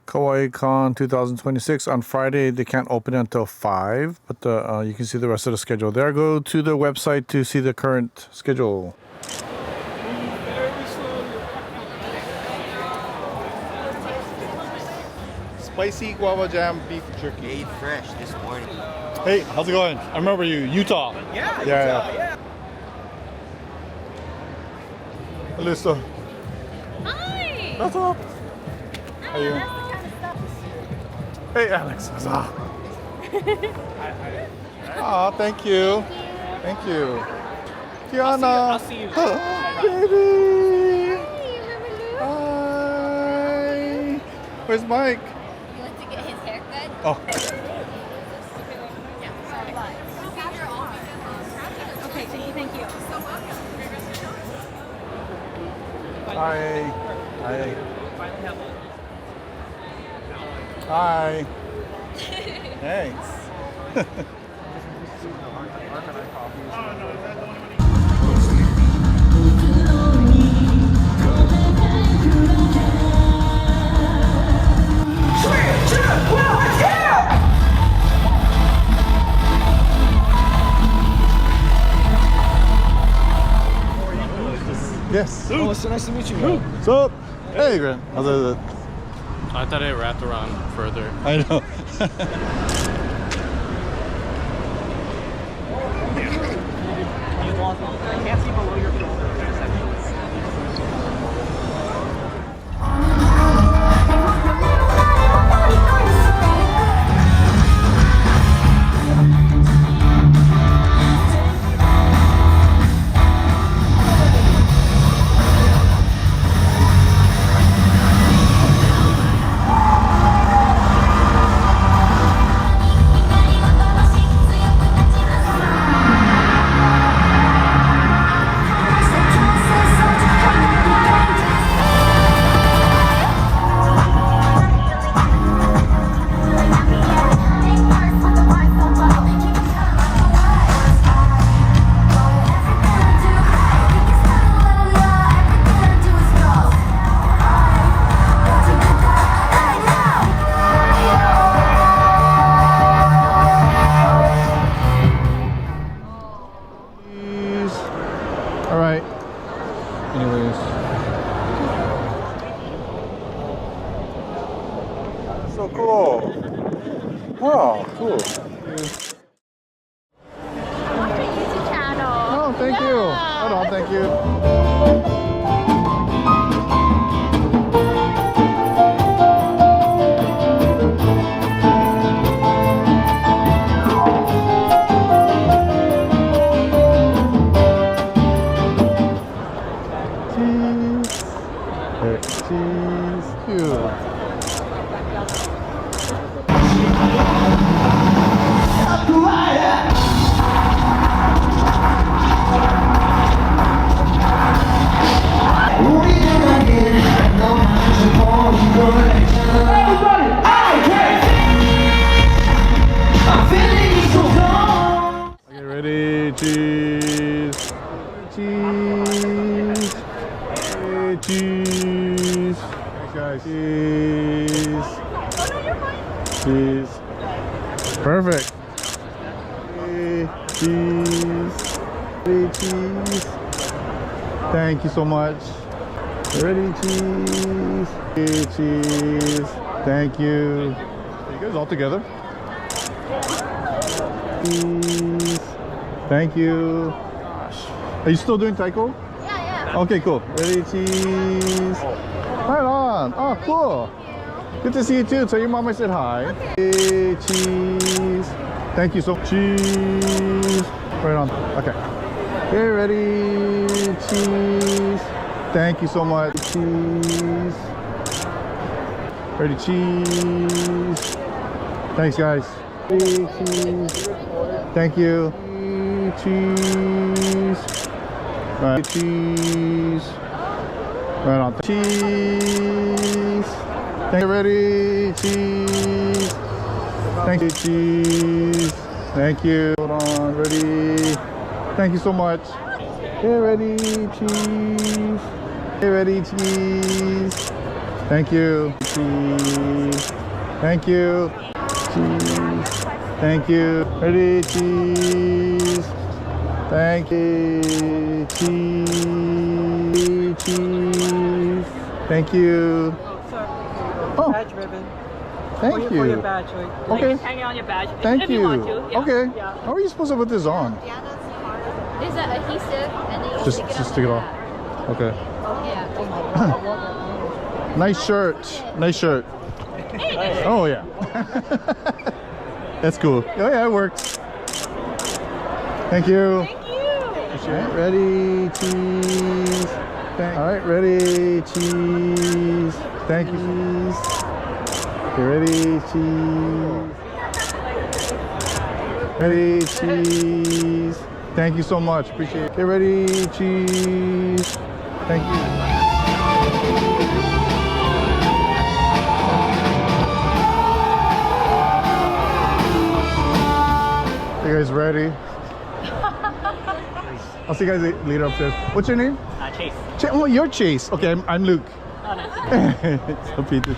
Kawaii Kon 2026 on Friday. They can't open it until 5, but you can see the rest of the schedule there. Go to the website to see the current schedule. Spicy guava jam beef jerky. Made fresh this morning. Hey, how's it going? I remember you, Utah. Yeah. Alyssa. Hi! What's up? How are you? That's the kind of stuff. Hey, Alex. What's up? Aw, thank you. Thank you. Tiana. I'll see you. Baby. Hi. Where's Mike? He went to get his haircut. Oh. Okay, thank you. Hi. Hi. Hi. Thanks. Yes. Oh, it's so nice to meet you, man. What's up? Hey, Grant. How's it? I thought it wrapped around further. I know. I can't see below your shoulder. All right. Anyways. So cool. Oh, cool. YouTube channel. Oh, thank you. Hold on, thank you. Cheese. Cute. Okay, ready? Cheese. Cheese. Hey, cheese. Thanks, guys. Cheese. Cheese. Perfect. Hey, cheese. Hey, cheese. Thank you so much. Ready, cheese. Hey, cheese. Thank you. Are you guys all together? Cheese. Thank you. Are you still doing taiko? Yeah. Okay, cool. Ready, cheese. Right on. Oh, cool. Good to see you too. Tell your mama I said hi. Hey, cheese. Thank you so much. Cheese. Right on. Okay. Okay, ready, cheese. Thank you so much. Cheese. Ready, cheese. Thanks, guys. Ready, cheese. Thank you. Cheese. Right, cheese. Right on. Cheese. Thank you. Ready, cheese. Thank you, cheese. Thank you. Hold on. Ready. Thank you so much. Hey, ready, cheese. Hey, ready, cheese. Thank you. Cheese. Thank you. Cheese. Thank you. Ready? Cheese. Thank you. Cheese. Cheese. Thank you. Oh, Badge ribbon. thank For your you. badge. Okay. Hang it on your badge. Thank if you. you want to. Yeah. Okay. Yeah. How are you supposed to put this on? There's an adhesive and then you Just stick it stick it on on. Okay. Yeah. Nice shirt. Nice shirt. Oh yeah. That's cool. Oh yeah, it works. Thank you. Thank you. Okay, ready, cheese. All right, ready, cheese. Thank you. Okay, ready, cheese. Ready, cheese. Thank you so much. Appreciate it. Okay, ready, cheese. Thank you. You guys ready? I'll see you guys later upstairs. What's your name? Chase. Oh, you're Chase. Okay, I'm Luke. Oh, nice. So Peter.